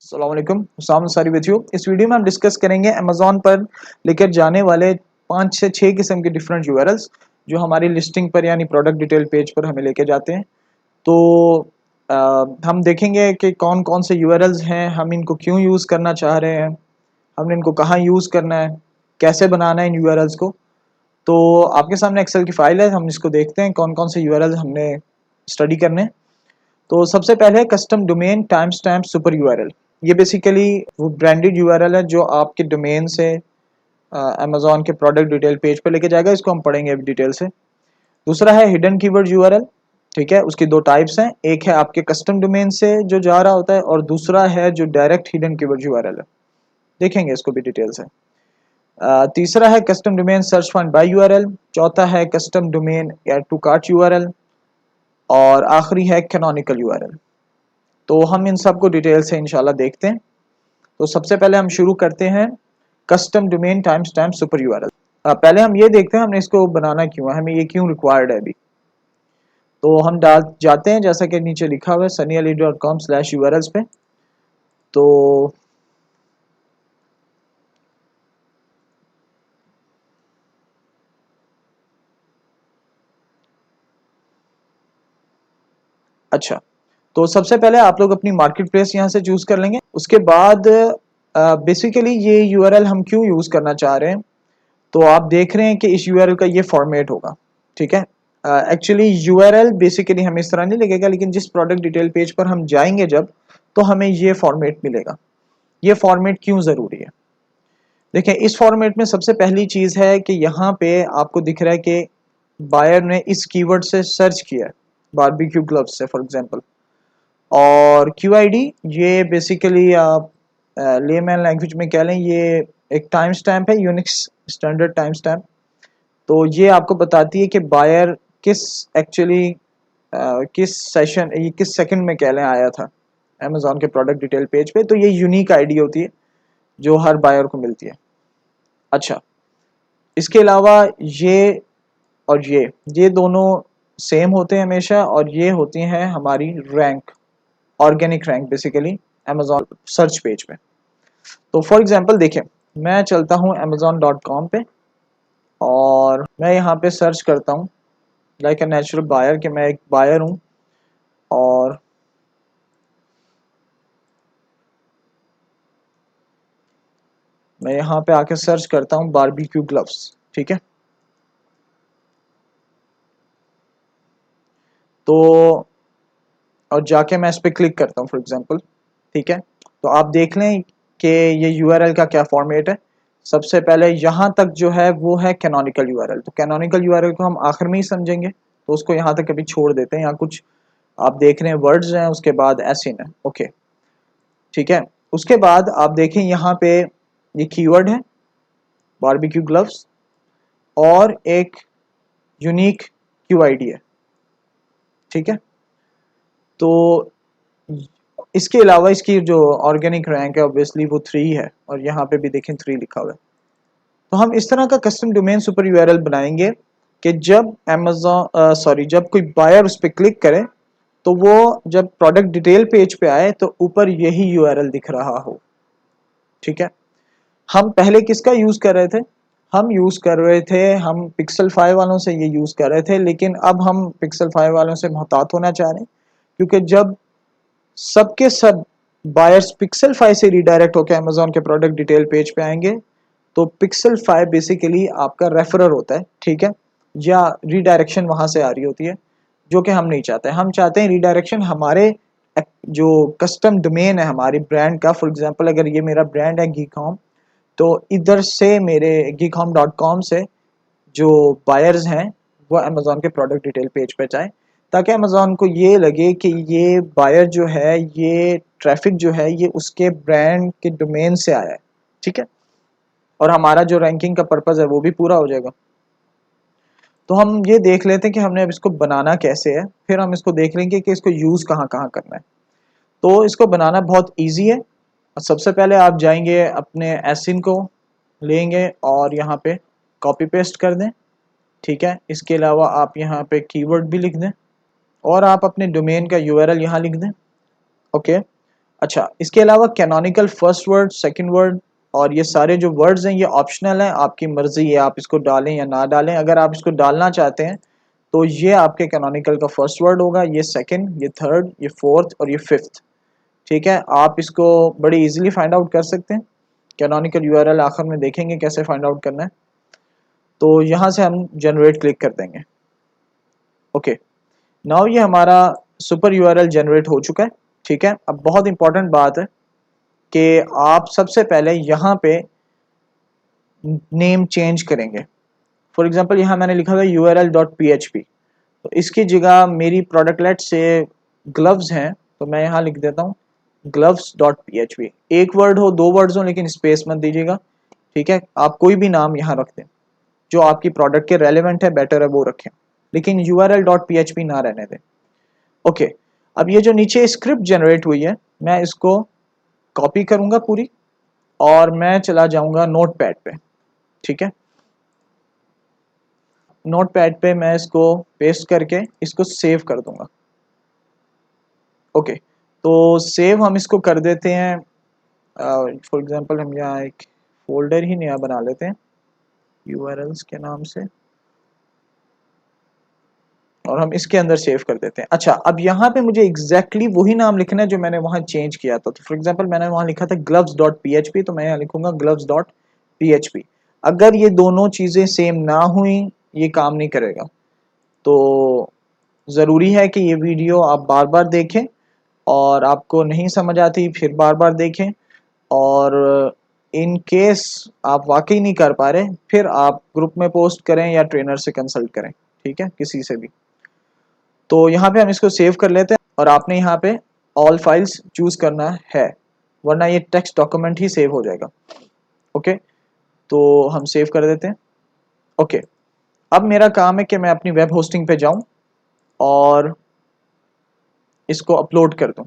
अस्सलाम वालेकुम, हुस्साम Ansari with you. इस वीडियो में हम डिस्कस करेंगे अमेज़ॉन पर लेकर जाने वाले 5 से 6 किस्म के डिफरेंट यूआरएल्स जो हमारी लिस्टिंग पर यानी प्रोडक्ट डिटेल पेज पर हमें लेके जाते हैं। तो हम देखेंगे कि कौन कौन से यूआरएल्स हैं, हम इनको क्यों यूज़ करना चाह रहे हैं, हमने इनको कहाँ यूज़ करना है, कैसे बनाना है इन यूआरएल्स को। तो आपके सामने एक्सेल की फ़ाइल है, हम इसको देखते हैं कौन कौन से यूआरएल्स हमने स्टडी करने हैं। तो सबसे पहले custom domain time stamp super URL. ये बेसिकली वो ब्रांडेड यूआरएल है जो आपके डोमेन से अमेज़ॉन के प्रोडक्ट डिटेल पेज पर लेके जाएगा। इसको हम पढ़ेंगे अभी डिटेल से। दूसरा है हिडन कीवर्ड यूआरएल। ठीक है, उसकी दो टाइप्स हैं, एक है आपके कस्टम डोमेन से जो जा रहा होता है और दूसरा है जो डायरेक्ट हिडन कीवर्ड यूआरएल है। देखेंगे इसको भी डिटेल से। तीसरा है custom domain search find by URL. चौथा है custom domain add to cart URL और आखिरी है कैनोनिकल यूआरएल। तो हम इन सब को डिटेल से इंशाल्लाह देखते हैं। तो सबसे पहले हम शुरू करते हैं custom domain time stamp super URL. पहले हम ये देखते हैं हमने इसको बनाना क्यों है, हमें ये क्यों रिक्वायर्ड है अभी। तो हम डाल जाते हैं जैसा कि नीचे लिखा हुआ है sunnyali.com/urls पे। तो अच्छा, तो सबसे पहले आप लोग अपनी मार्केट प्लेस यहाँ से चूज कर लेंगे। उसके बाद बेसिकली ये यूआरएल हम क्यों यूज करना चाह रहे हैं, तो आप देख रहे हैं कि इस यूआरएल का ये फॉर्मेट होगा। ठीक है, एक्चुअली यूआरएल बेसिकली हमें इस तरह नहीं लगेगा, लेकिन जिस प्रोडक्ट डिटेल पेज पर हम जाएंगे जब, तो हमें ये फॉर्मेट मिलेगा। ये फॉर्मेट क्यों ज़रूरी है, देखिए इस फॉर्मेट में सबसे पहली चीज़ है कि यहाँ पे आपको दिख रहा है कि बायर ने इस कीवर्ड से सर्च किया है, बारबेक्यू ग्लव्स से फॉर एग्जांपल। और क्यूआईडी ये बेसिकली आप लेमैन लैंग्वेज में कह लें, ये एक टाइम स्टैम्प है, यूनिक्स स्टैंडर्ड टाइम स्टैम्प। तो ये आपको बताती है कि बायर किस एक्चुअली किस सेशन, ये किस सेकंड में कह लें आया था अमेज़ॉन के प्रोडक्ट डिटेल पेज पे। तो ये यूनिक आईडी होती है जो हर बायर को मिलती है। अच्छा, इसके अलावा ये और ये दोनों सेम होते हैं हमेशा, और ये होती हैं हमारी rank, organic rank basically Amazon search page पे। तो फॉर एग्जांपल देखें, मैं चलता हूँ amazon.com पे और मैं यहाँ पे सर्च करता हूँ लाइक अ नेचुरल बायर कि मैं एक बायर हूँ, और मैं यहाँ पे आके सर्च करता हूँ बारबेक्यू ग्लव्स। ठीक है, तो और जाके मैं इस पर क्लिक करता हूँ फॉर एग्जांपल। ठीक है, तो आप देख लें कि ये यूआरएल का क्या फॉर्मेट है। सबसे पहले यहाँ तक जो है वो है कैनोनिकल यूआरएल। तो कैनोनिकल यूआरएल को हम आखिर में ही समझेंगे, तो उसको यहाँ तक अभी छोड़ देते हैं। यहाँ कुछ आप देख रहे हैं वर्ड्स हैं, उसके बाद एसिन है। ओके, ठीक है। उसके बाद आप देखें यहाँ पे ये कीवर्ड है बारबेक्यू ग्लव्स और एक यूनिक क्यूआईडी है। ठीक है, तो इसके अलावा इसकी जो ऑर्गेनिक रैंक है ऑब्वियसली वो 3 है, और यहाँ पे भी देखें 3 लिखा हुआ है। तो हम इस तरह का कस्टम डोमेन सुपर यूआरएल बनाएंगे कि जब जब कोई बायर उस पर क्लिक करे तो वो जब प्रोडक्ट डिटेल पेज पे आए तो ऊपर यही यूआरएल दिख रहा हो। ठीक है, हम पहले किसका यूज कर रहे थे, हम पिक्सल 5 वालों से ये यूज कर रहे थे, लेकिन अब हम पिक्सल 5 वालों से मोहतात होना चाह रहे हैं, क्योंकि जब सबके सब बायर्स पिक्सल 5 से रिडायरेक्ट होकर अमेज़ॉन के प्रोडक्ट डिटेल पेज पे आएंगे, तो पिक्सल 5 बेसिकली आपका रेफरर होता है। ठीक है, या रिडायरेक्शन वहां से आ रही होती है, जो कि हम नहीं चाहते। हम चाहते हैं रिडायरेक्शन हमारे जो कस्टम डोमेन है हमारी ब्रांड का। फॉर एग्जांपल अगर ये मेरा ब्रांड है गीक होम, तो इधर से मेरे geekhome.com से जो बायर्स हैं वो अमेज़ॉन के प्रोडक्ट डिटेल पेज पे जाएं, ताकि अमेज़ॉन को ये लगे कि ये बायर जो है, ये ट्रैफिक जो है, ये उसके ब्रांड के डोमेन से आया है। ठीक है, और हमारा जो रैंकिंग का पर्पज़ है वो भी पूरा हो जाएगा। तो हम ये देख लेते हैं कि हमने अब इसको बनाना कैसे है, फिर हम इसको देख लेंगे कि इसको यूज़ कहाँ कहाँ करना है। तो इसको बनाना बहुत ईजी है। सबसे पहले आप जाएंगे अपने एसिन को लेंगे और यहाँ पे कॉपी पेस्ट कर दें। ठीक है, इसके अलावा आप यहाँ पे कीवर्ड भी लिख दें और आप अपने डोमेन का यूआरएल यहाँ लिख दें। ओके, अच्छा, इसके अलावा canonical first word, second word और ये सारे जो वर्ड्स हैं ये ऑप्शनल हैं, आपकी मर्जी है आप इसको डालें या ना डालें। अगर आप इसको डालना चाहते हैं तो ये आपके कैनोनिकल का फर्स्ट वर्ड होगा, ये सेकंड, ये थर्ड, ये फोर्थ और ये फिफ्थ। ठीक है, आप इसको बड़ी इजीली फाइंड आउट कर सकते हैं। कैनोनिकल यूआरएल आखिर में देखेंगे कैसे फाइंड आउट करना है। तो यहाँ से हम जनरेट क्लिक कर देंगे। ओके, नाउ ये हमारा सुपर यूआरएल जनरेट हो चुका है। ठीक है, अब बहुत इंपॉर्टेंट बात है कि आप सबसे पहले यहाँ पे नेम चेंज करेंगे। फॉर एग्जांपल यहाँ मैंने लिखा हुआ url.php, तो इसकी जगह मेरी प्रोडक्ट लेट से ग्लव्स हैं, तो मैं यहाँ लिख देता हूँ gloves.php। एक वर्ड हो, दो वर्ड्स हो, लेकिन स्पेस मत दीजिएगा। ठीक है, आप कोई भी नाम यहाँ रख दें जो आपकी प्रोडक्ट के रेलेवेंट है, बेटर है वो रखें, लेकिन url.php ना रहने दें। ओके, अब ये जो नीचे स्क्रिप्ट जनरेट हुई है मैं इसको कॉपी करूंगा पूरी और मैं चला जाऊंगा नोटपैड पे। ठीक है, नोटपैड पे मैं इसको पेस्ट करके इसको सेव कर दूंगा। ओके, तो सेव हम इसको कर देते हैं। फॉर एग्जांपल हम यहाँ एक फोल्डर ही नया बना लेते हैं यूआरएल्स के नाम से और हम इसके अंदर सेव कर देते हैं। अच्छा, अब यहाँ पे मुझे एग्जैक्टली वही नाम लिखना है जो मैंने वहाँ चेंज किया था। तो फॉर एग्जांपल मैंने वहाँ लिखा था gloves.php, तो मैं यहाँ लिखूंगा gloves.php। अगर ये दोनों चीज़ें सेम ना हुई ये काम नहीं करेगा। तो ज़रूरी है कि ये वीडियो आप बार बार देखें और आपको नहीं समझ आती फिर बार बार देखें, और इन केस आप वाकई नहीं कर पा रहे फिर आप ग्रुप में पोस्ट करें या ट्रेनर से कंसल्ट करें। ठीक है, किसी से भी। तो यहाँ पे हम इसको सेव कर लेते हैं और आपने यहाँ पे ऑल फाइल्स चूज करना है, वरना ये टेक्स्ट डॉक्यूमेंट ही सेव हो जाएगा। ओके, तो हम सेव कर देते हैं। ओके, अब मेरा काम है कि मैं अपनी वेब होस्टिंग पे जाऊं और इसको अपलोड कर दूं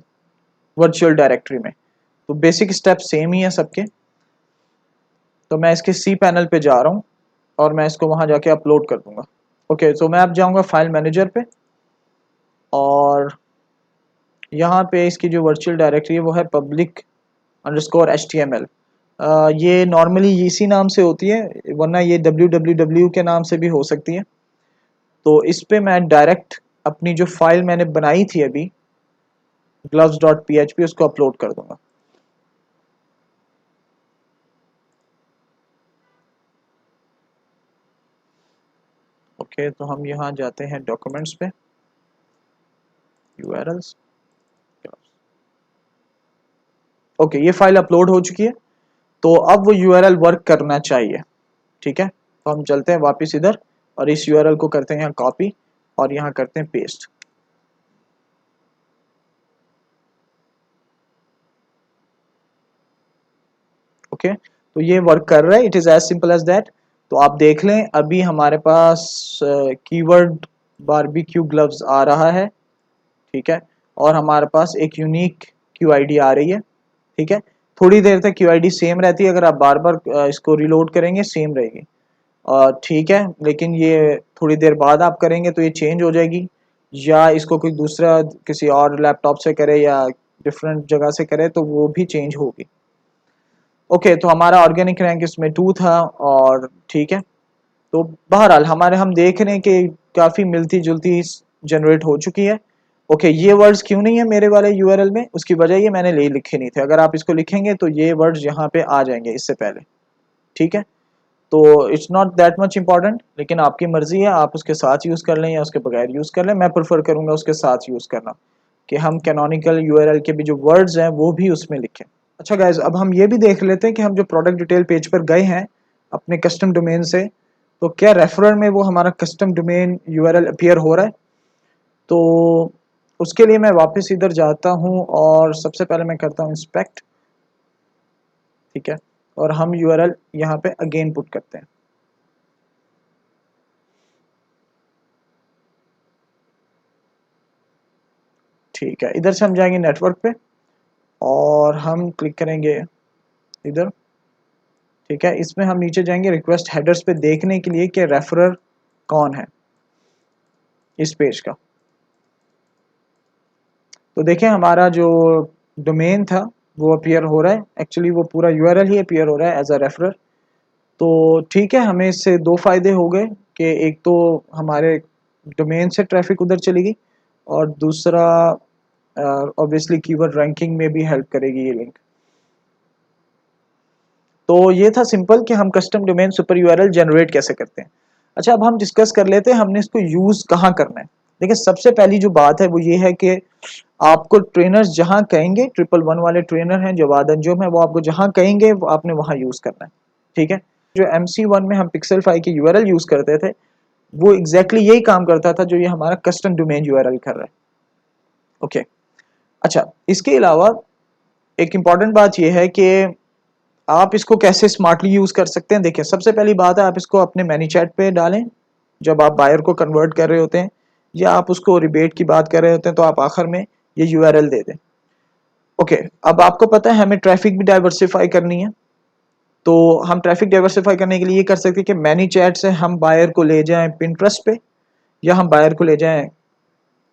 वर्चुअल डायरेक्टरी में। तो बेसिक स्टेप सेम ही है सबके। तो मैं इसके सी पैनल पे जा रहा हूं और मैं इसको वहां जाके अपलोड कर दूंगा। ओके, तो मैं अब जाऊंगा फाइल मैनेजर पे और यहाँ पे इसकी जो वर्चुअल डायरेक्टरी है वो है public_html। ये नॉर्मली इसी नाम से होती है, वरना ये www के नाम से भी हो सकती है। तो इस पे मैं डायरेक्ट अपनी जो फाइल मैंने बनाई थी अभी gloves.php उसको अपलोड कर दूंगा। ओके, तो हम यहाँ जाते हैं डॉक्यूमेंट्स पे, URLs। ओके, ये फाइल अपलोड हो चुकी है, तो अब वो URL वर्क करना चाहिए। ठीक है, तो हम चलते हैं वापस इधर और इस URL को करते हैं यहाँ कॉपी और यहाँ करते हैं पेस्ट। ओके, तो ये वर्क कर रहा है, it is as simple as that. तो आप देख लें अभी हमारे पास कीवर्ड बारबेक्यू ग्लव्स आ रहा है। ठीक है, और हमारे पास एक यूनिक QID आ रही है। ठीक है, थोड़ी देर तक QID सेम रहती है, अगर आप बार बार इसको रिलोड करेंगे सेम रहेगी। ठीक है, लेकिन ये थोड़ी देर बाद आप करेंगे तो ये चेंज हो जाएगी, या इसको कोई दूसरा किसी और लैपटॉप से करे या डिफरेंट जगह से करे तो वो भी चेंज होगी। ओके, तो हमारा ऑर्गेनिक रैंक इसमें 2 था और ठीक है। तो बहरहाल हम देख रहे हैं कि काफ़ी मिलती जुलती जनरेट हो चुकी है। ओके, ये वर्ड्स क्यों नहीं है मेरे वाले यूआरएल में, उसकी वजह ये मैंने लिखे नहीं थे। अगर आप इसको लिखेंगे तो ये वर्ड्स यहाँ पे आ जाएंगे इससे पहले। ठीक है, तो it's not that much important, लेकिन आपकी मर्जी है, आप उसके साथ यूज़ कर लें या उसके बगैर यूज़ कर लें। मैं प्रेफर करूँगा उसके साथ यूज़ करना, कि हम कैनोनिकल यूआरएल के भी जो वर्ड्स हैं वो भी उसमें लिखें। अच्छा गाइज, अब हम ये भी देख लेते हैं कि हम जो प्रोडक्ट डिटेल पेज पर गए हैं अपने कस्टम डोमेन से, तो क्या रेफरर में वो हमारा कस्टम डोमेन यूआरएल अपीयर हो रहा है। तो उसके लिए मैं वापस इधर जाता हूँ और सबसे पहले मैं करता हूँ इंस्पेक्ट। ठीक है, और हम यूआरएल यहाँ पे अगेन पुट करते हैं। ठीक है, इधर से हम जाएंगे नेटवर्क पे और हम क्लिक करेंगे इधर। ठीक है, इसमें हम नीचे जाएंगे रिक्वेस्ट हेडर्स पे देखने के लिए कि रेफरर कौन है इस पेज का। तो देखें हमारा जो डोमेन था वो अपीयर हो रहा है, एक्चुअली वो पूरा यूआरएल ही अपीयर हो रहा है एज अ रेफरर। तो ठीक है, हमें इससे दो फायदे हो गए कि एक तो हमारे डोमेन से ट्रैफिक उधर चलेगी और दूसरा ऑब्वियसली कीवर्ड रैंकिंग में भी हेल्प करेगी ये लिंक। तो ये था सिंपल कि हम custom domain super URL generate कैसे करते हैं। अच्छा, अब हम डिस्कस कर लेते हैं हमने इसको यूज़ कहाँ करना है। देखिए, सबसे पहली जो बात है वो ये है कि आपको ट्रेनर्स जहाँ कहेंगे, 111 वाले ट्रेनर हैं जवाद अंजुम है, वो आपको जहाँ कहेंगे वो आपने वहाँ यूज़ करना है। ठीक है, जो MC1 में हम पिक्सेलफाई के यूआरएल यूज़ करते थे वो एग्जैक्टली यही काम करता था जो ये हमारा कस्टम डोमेन यूआरएल कर रहा है। ओके, अच्छा, इसके अलावा एक इम्पॉर्टेंट बात यह है कि आप इसको कैसे स्मार्टली यूज़ कर सकते हैं। देखिए, सबसे पहली बात है आप इसको अपने मैनीचैट पे डालें जब आप बायर को कन्वर्ट कर रहे होते हैं, या आप उसको रिबेट की बात कर रहे होते हैं तो आप आखिर में ये यूआरएल दे दें। ओके, अब आपको पता है हमें ट्रैफिक भी डाइवर्सिफाई करनी है, तो हम ट्रैफिक डाइवर्सिफाई करने के लिए ये कर सकते हैं कि मैनीचैट से हम बायर को ले जाएं पिंटरेस्ट पे, या हम बायर को ले जाएं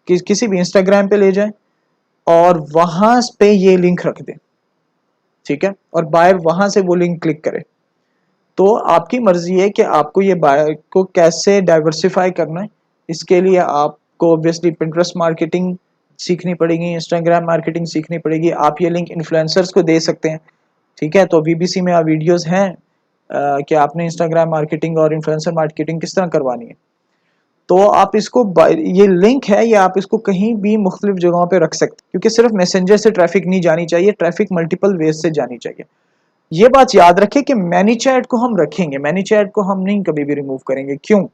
किसी भी इंस्टाग्राम पे ले जाएं और वहां पे ये लिंक रख दें। ठीक है, और बायर वहां से वो लिंक क्लिक करे। तो आपकी मर्जी है कि आपको ये बायर को कैसे डाइवर्सिफाई करना है। इसके लिए आपको ऑब्वियसली पिंटरेस्ट मार्केटिंग सीखनी पड़ेगी, इंस्टाग्राम मार्केटिंग सीखनी पड़ेगी। आप ये लिंक इन्फ्लुएंसर्स को दे सकते हैं। ठीक है, तो VBC में वीडियोस हैं कि आपने इंस्टाग्राम मार्केटिंग और इन्फ्लुएंसर मार्केटिंग किस तरह करवानी है। तो आप इसको ये लिंक है, ये आप इसको कहीं भी मुख्तलिफ जगहों पे रख सकते हैं, क्योंकि सिर्फ मैसेंजर से ट्रैफिक नहीं जानी चाहिए, ट्रैफिक मल्टीपल वेज से जानी चाहिए। ये बात याद रखें कि मैनीचैट को हम रखेंगे, मैनीचैट को हम नहीं कभी भी रिमूव करेंगे। क्यों?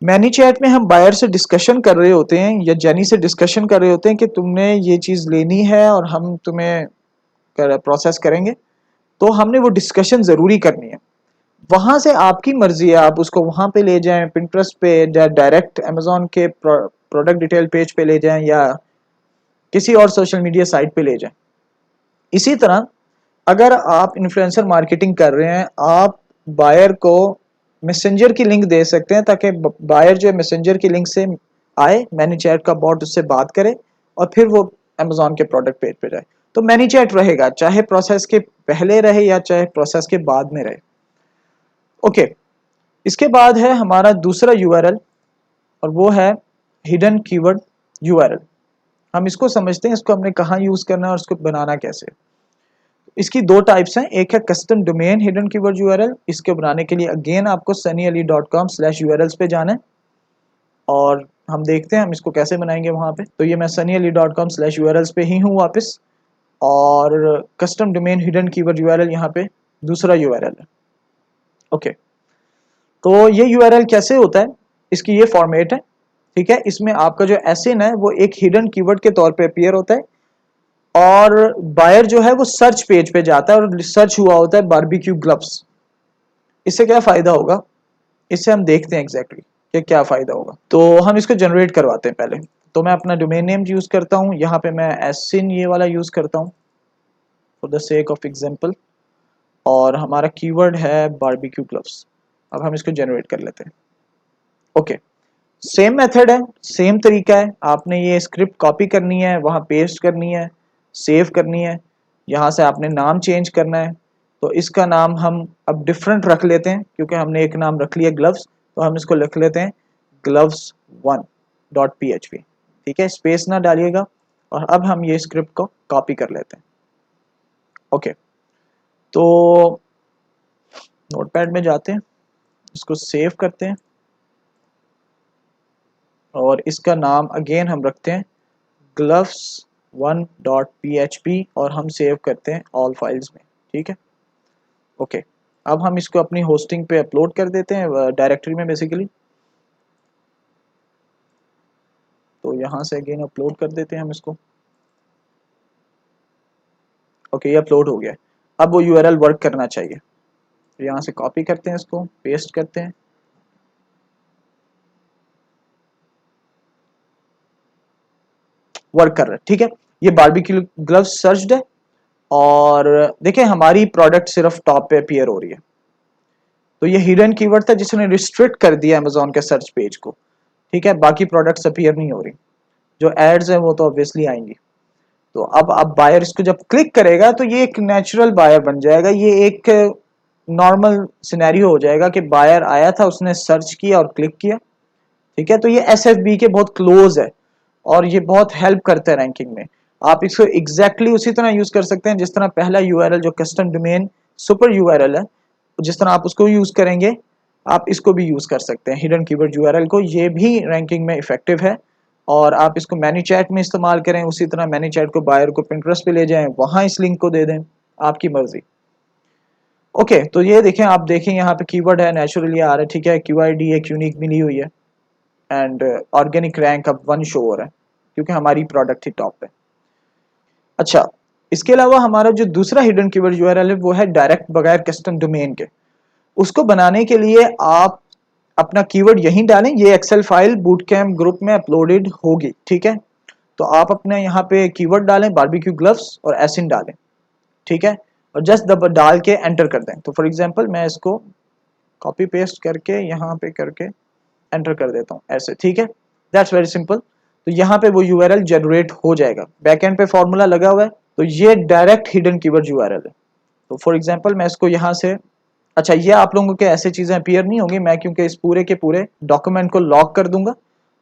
मैनीचैट में हम बायर से डिस्कशन कर रहे होते हैं या जेनी से डिस्कशन कर रहे होते हैं कि तुमने ये चीज़ लेनी है और हम तुम्हें प्रोसेस करेंगे, तो हमने वो डिस्कशन ज़रूरी करनी है। वहां से आपकी मर्जी है, आप उसको वहां पे ले जाएं, पिंटरेस्ट पे या डायरेक्ट अमेजोन के प्रोडक्ट डिटेल पेज पे ले जाएं या किसी और सोशल मीडिया साइट पे ले जाएं। इसी तरह अगर आप इन्फ्लुएंसर मार्केटिंग कर रहे हैं, आप बायर को मैसेंजर की लिंक दे सकते हैं ताकि बायर जो है मैसेंजर की लिंक से आए, मैनीचैट का बॉट उससे बात करे और फिर वो अमेजोन के प्रोडक्ट पेज पे जाए। तो मैनीचैट रहेगा, चाहे प्रोसेस के पहले रहे या चाहे प्रोसेस के बाद में रहे। ओके, इसके बाद है हमारा दूसरा यूआरएल और वो है हिडन कीवर्ड यूआरएल। हम इसको समझते हैं, इसको हमने कहाँ यूज करना है और इसको बनाना कैसे। इसकी दो टाइप्स हैं, एक है custom domain hidden keyword URL. इसके बनाने के लिए अगेन आपको sunnyali.com/urls पे जाना है और हम देखते हैं हम इसको कैसे बनाएंगे वहां पे। तो ये मैं sunnyali.com/urls पे ही हूँ वापस, और custom domain hidden keyword URL यहाँ पे दूसरा यूआरएल है। ओके, तो ये यूआरएल कैसे होता है, इसकी ये फॉर्मेट है। ठीक है, इसमें आपका जो एसएन है वो एक हिडन कीवर्ड के तौर पे अपीयर होता है और बायर जो है वो सर्च पेज पे जाता है और सर्च हुआ होता है बारबेक्यू ग्लव्स। इससे क्या फायदा होगा, इससे हम देखते हैं एग्जैक्टली कि क्या फायदा होगा। तो हम इसको जनरेट करवाते हैं पहले। तो मैं अपना डोमेन नेम यूज करता हूँ, यहाँ पे मैं एसएन ये वाला यूज करता हूँ for the sake of example, और हमारा कीवर्ड है बारबेक्यू ग्लव्स। अब हम इसको जनरेट कर लेते हैं। ओके, सेम मेथड है, सेम तरीका है। आपने ये स्क्रिप्ट कॉपी करनी है, वहाँ पेस्ट करनी है, सेव करनी है, यहाँ से आपने नाम चेंज करना है। तो इसका नाम हम अब डिफरेंट रख लेते हैं क्योंकि हमने एक नाम रख लिया ग्लव्स, तो हम इसको लिख लेते हैं gloves1.php। ठीक है, स्पेस ना डालिएगा। और अब हम ये स्क्रिप्ट को कॉपी कर लेते हैं। ओके, तो नोटपैड में जाते हैं, इसको सेव करते हैं और इसका नाम अगेन हम रखते हैं gloves1.php और हम सेव करते हैं ऑल फाइल्स में। ठीक है, ओके, अब हम इसको अपनी होस्टिंग पे अपलोड कर देते हैं डायरेक्टरी में बेसिकली। तो यहाँ से अगेन अपलोड कर देते हैं हम इसको। ओके, ये अपलोड हो गया। अब वो यूआरएल वर्क करना चाहिए, तो यहाँ से कॉपी करते हैं, इसको पेस्ट करते हैं। वर्क कर रहा है, ठीक है। ये बारबेक्यू ग्लव्स सर्च्ड है और देखिए हमारी प्रोडक्ट सिर्फ टॉप पे अपीयर हो रही है। तो ये हिडन कीवर्ड था जिसने रिस्ट्रिक्ट कर दिया अमेजोन के सर्च पेज को। ठीक है, बाकी प्रोडक्ट्स अपीयर नहीं हो रही, जो एड्स हैं वो तो ऑब्वियसली आएंगी। तो अब बायर इसको जब क्लिक करेगा तो ये एक नेचुरल बायर बन जाएगा, ये एक नॉर्मल सिनेरियो हो जाएगा कि बायर आया था, उसने सर्च किया और क्लिक किया। ठीक है, तो ये SFB के बहुत क्लोज है और ये बहुत हेल्प करता है रैंकिंग में। आप इसको एग्जैक्टली उसी तरह यूज कर सकते हैं जिस तरह पहला URL जो कस्टम डोमेन सुपर URL है, जिस तरह आप उसको यूज करेंगे आप इसको भी यूज कर सकते हैं हिडन कीवर्ड URL को। ये भी रैंकिंग में इफेक्टिव है और आप इसको मैनी चैट में इस्तेमाल करें, उसी तरह मैनी चैट को बायर को पिंटरेस्ट पे ले जाएं, वहां इस लिंक को दे दें, आपकी मर्जी। ओके, तो ये देखें, आप देखें यहाँ पे कीवर्ड है, नेचुरली आ रहा है। ठीक है, QID एक यूनिक मिली हुई है एंड ऑर्गेनिक रैंक अब 1 शो हो रहा है क्योंकि हमारी प्रोडक्ट ही टॉप पे। अच्छा, इसके अलावा हमारा जो दूसरा हिडन कीवर्ड URL है वो है डायरेक्ट बगैर कस्टम डोमेन के। उसको बनाने के लिए आप अपना कीवर्ड यहीं डालें, ये एक्सेल फाइल बूटकैम्प ग्रुप में अपलोडेड होगी। ठीक है, तो आप अपने यहाँ पे कीवर्ड डालें बारबेक्यू ग्लव्स और एसिन डालें। ठीक है, और जस्ट डाल के एंटर कर दें। तो फॉर एग्जांपल मैं इसको कॉपी पेस्ट करके यहाँ पे करके एंटर कर देता हूँ ऐसे। ठीक है, दैट्स वेरी सिंपल। तो यहाँ पे वो URL जनरेट हो जाएगा, बैकएंड पे फॉर्मूला लगा हुआ है, तो ये डायरेक्ट हिडन कीवर्ड URL है। तो फॉर एग्जांपल मैं इसको यहाँ से, अच्छा ये आप लोगों के ऐसे चीजें अपीयर नहीं होंगी, मैं क्योंकि इस पूरे के पूरे डॉक्यूमेंट को लॉक कर दूंगा,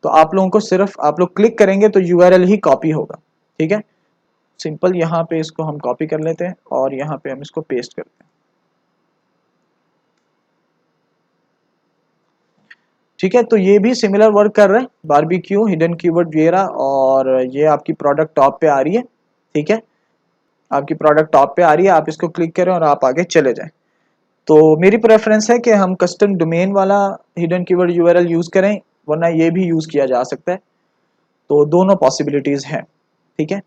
तो आप लोगों को सिर्फ आप लोग क्लिक करेंगे तो URL ही कॉपी होगा। ठीक है, सिंपल यहाँ पे इसको हम कॉपी कर लेते हैं और यहाँ पे हम इसको पेस्ट करते हैं। ठीक है, तो ये भी सिमिलर वर्क कर रहा है, बारबेक्यू हिडन कीवर्ड वेरा, और ये आपकी प्रोडक्ट टॉप पे आ रही है। ठीक है, आपकी प्रोडक्ट टॉप पे आ रही है, आप इसको क्लिक करें और आप आगे चले जाएं। तो मेरी प्रेफरेंस है कि हम कस्टम डोमेन वाला हिडन कीवर्ड URL यूज करें, वरना ये भी यूज किया जा सकता है। तो दोनों पॉसिबिलिटीज हैं। ठीक है,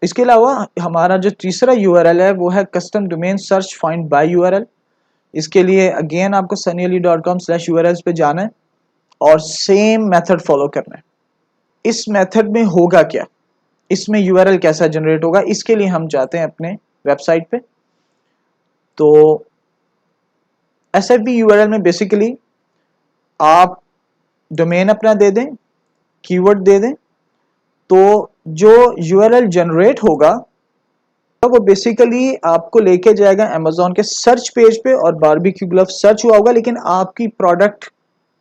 इसके अलावा हमारा जो तीसरा URL है वो है custom domain search find bye URL। इसके लिए अगेन आपको sunnyali.com/urls पे जाना है और सेम मेथड फॉलो करना है। इस मेथड में होगा क्या, इसमें URL कैसा जनरेट होगा, इसके लिए हम जाते हैं अपने वेबसाइट पे। तो SFB URL में बेसिकली आप डोमेन अपना दे दें, कीवर्ड दे दें, तो जो URL जनरेट होगा वो बेसिकली आपको लेके जाएगा अमेजोन के सर्च पेज पे, और बारबेक्यू ग्लव सर्च हुआ होगा लेकिन आपकी प्रोडक्ट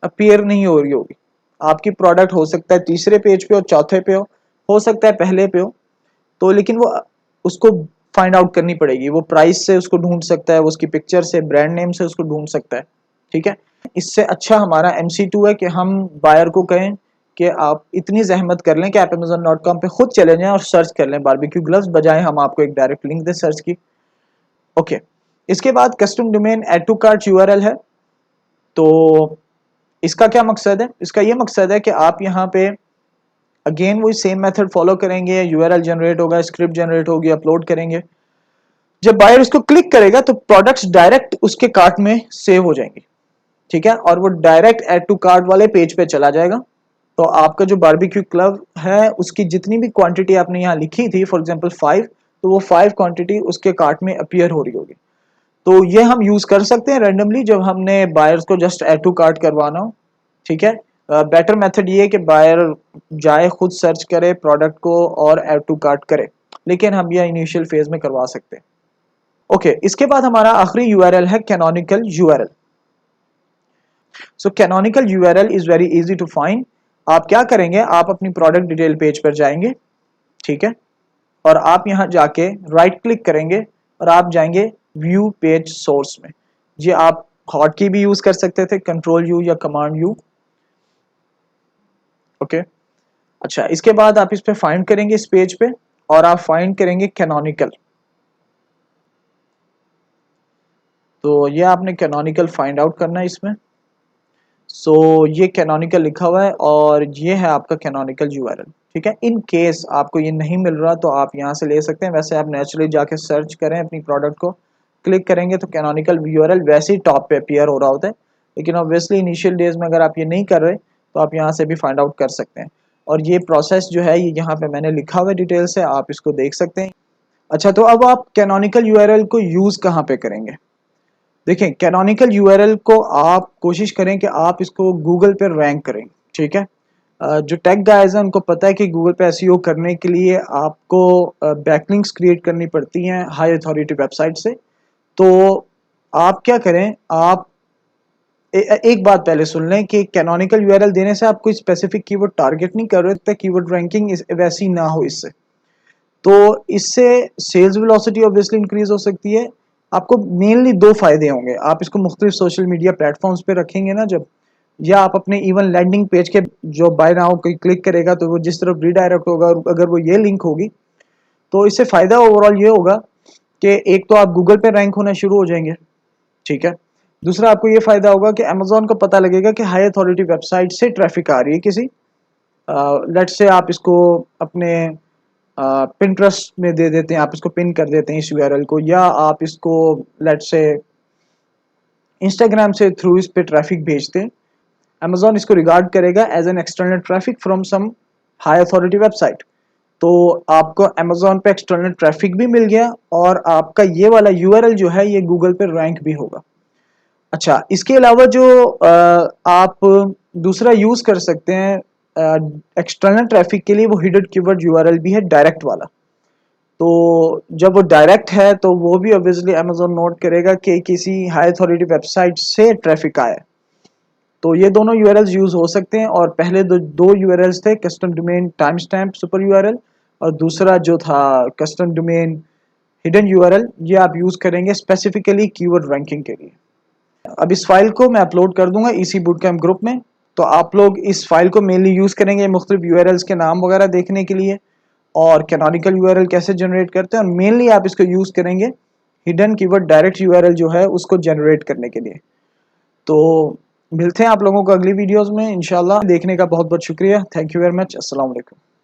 अपीयर नहीं हो रही होगी। आपकी प्रोडक्ट हो सकता है तीसरे पेज पे और चौथे पे हो सकता है पहले पे हो, तो लेकिन वो उसको फाइंड आउट करनी पड़ेगी। वो प्राइस से उसको ढूंढ सकता है, वो उसकी पिक्चर से, ब्रांड नेम से उसको ढूंढ सकता है। ठीक है, इससे अच्छा हमारा MC2 है कि हम बायर को कहें कि आप इतनी जहमत कर लें कि आप amazon.com पे खुद चले जाएं और सर्च कर लें बारबेक्यू ग्लव्स, बजाय हम आपको एक डायरेक्ट लिंक दें सर्च की। ओके, इसके बाद custom domain add to cart URL है। तो इसका क्या मकसद है, इसका ये मकसद है कि आप यहाँ पे अगेन वही सेम मेथड फॉलो करेंगे, URL जनरेट होगा, स्क्रिप्ट जनरेट होगी, अपलोड करेंगे। जब बायर इसको क्लिक करेगा तो प्रोडक्ट्स डायरेक्ट उसके कार्ट में सेव हो जाएंगी। ठीक है, और वो डायरेक्ट ऐड टू कार्ट वाले पेज पे चला जाएगा। तो आपका जो बारबेक्यू क्लब है उसकी जितनी भी क्वांटिटी आपने यहाँ लिखी थी, फॉर एग्जांपल 5, तो वो 5 क्वांटिटी उसके कार्ट में अपीयर हो रही होगी। तो ये हम यूज कर सकते हैं रैंडमली जब हमने बायर्स को जस्ट ऐड टू कार्ट करवाना हो। ठीक है, बेटर मेथड ये है कि बायर जाए खुद सर्च करे प्रोडक्ट को और ऐड टू कार्ट करे, लेकिन हम यह इनिशियल फेज में करवा सकते हैं। ओके, इसके बाद हमारा आखिरी URL है canonical URL। So canonical URL is very easy to find. आप क्या करेंगे, आप अपनी प्रोडक्ट डिटेल पेज पर जाएंगे। ठीक है, और आप यहां जाके राइट क्लिक करेंगे और आप जाएंगे व्यू पेज सोर्स में। ये आप हॉट की भी यूज कर सकते थे, Ctrl+U या Command+U। ओके, अच्छा, इसके बाद आप इस पे फाइंड करेंगे इस पेज पे, और आप फाइंड करेंगे कैनोनिकल। तो ये आपने कैनोनिकल फाइंड आउट करना है इसमें। सो ये कैनोनिकल लिखा हुआ है और ये है आपका कैनोनिकल URL। ठीक है, इन केस आपको ये नहीं मिल रहा तो आप यहाँ से ले सकते हैं। वैसे आप नेचुरली जाके सर्च करें अपनी प्रोडक्ट को, क्लिक करेंगे तो कैनोनिकल URL वैसे ही टॉप पे अपीयर हो रहा होता है। लेकिन ऑब्वियसली इनिशियल डेज में अगर आप ये नहीं कर रहे तो आप यहाँ से भी फाइंड आउट कर सकते हैं। और ये प्रोसेस जो है ये यहाँ पे मैंने लिखा हुआ है डिटेल से, आप इसको देख सकते हैं। अच्छा, तो अब आप कैनोनिकल URL को यूज कहाँ पे करेंगे। देखें, कैनोनिकल URL को आप कोशिश करें कि आप इसको गूगल पे रैंक करें। ठीक है, जो टेक गाइज हैं उनको पता है कि गूगल पे एसईओ करने के लिए आपको बैकलिंक्स क्रिएट करनी पड़ती हैं हाई अथॉरिटी वेबसाइट से। तो आप क्या करें, आप एक बात पहले सुन लें कि कैनोनिकल यूआरएल देने से आप कोई स्पेसिफिक कीवर्ड टारगेट नहीं कर रहे थे, कीवर्ड रैंकिंग वैसी ना हो इससे। तो इससे सेल्स वेलोसिटी ऑब्वियसली इंक्रीज हो सकती है। आपको मेनली दो फायदे होंगे, आप इसको मुख्तलिफ सोशल मीडिया प्लेटफॉर्म्स पे रखेंगे ना जब, या आप अपने इवन लैंडिंग पेज के जो बाय नाउ कोई क्लिक करेगा तो वो जिस तरफ रीडायरेक्ट होगा, अगर वो ये लिंक होगी तो इससे फ़ायदा ओवरऑल ये होगा कि एक तो आप गूगल पे रैंक होना शुरू हो जाएंगे, ठीक है। दूसरा आपको ये फ़ायदा होगा कि अमेजोन को पता लगेगा कि हाई अथॉरिटी वेबसाइट से ट्रैफिक आ रही है किसी, लेट्स से आप इसको अपने पिंटरेस्ट में दे देते हैं, आप इसको पिन कर देते हैं इस यूआरएल को, या आप इसको लेट्स से इंस्टाग्राम से थ्रू इस पे ट्रैफिक भेजते हैं। अमेजोन इसको रिगार्ड करेगा as an external traffic from some high authority website. तो आपको अमेजोन पे एक्सटर्नल ट्रैफिक भी मिल गया और आपका ये वाला यूआरएल जो है ये गूगल पे रैंक भी होगा। अच्छा, इसके अलावा जो आप दूसरा यूज़ कर सकते हैं एक्सटर्नल ट्रैफिक के लिए, वो हिडन कीवर्ड यूआरएल भी है, डायरेक्ट वाला। तो जब वो डायरेक्ट है तो वो भी ऑब्वियसली अमेजोन नोट करेगा कि किसी हाई अथॉरिटी वेबसाइट से ट्रैफिक आया है। तो ये दोनों यूआरएल्स यूज़ हो सकते हैं, और पहले दो यूआरएल्स थे, custom domain time stamp super URL, और दूसरा जो था कस्टम डोमेन हिडन यूआरएल, ये आप यूज़ करेंगे स्पेसिफिकली कीवर्ड रैंकिंग के लिए। अब इस फाइल को मैं अपलोड कर दूंगा इसी बूटकैम्प ग्रुप में, तो आप लोग इस फाइल को मेनली यूज़ करेंगे मुख्तलिफ यूआरएल्स के नाम वगैरह देखने के लिए, और कैनोनिकल यूआरएल कैसे जनरेट करते हैं, और मेनली आप इसको यूज़ करेंगे हिडन कीवर्ड डायरेक्ट यूआरएल जो है उसको जनरेट करने के लिए। तो मिलते हैं आप लोगों को अगली वीडियोस में इंशाल्लाह। देखने का बहुत बहुत शुक्रिया, थैंक यू वेरी मच, अस्सलाम वालेकुम।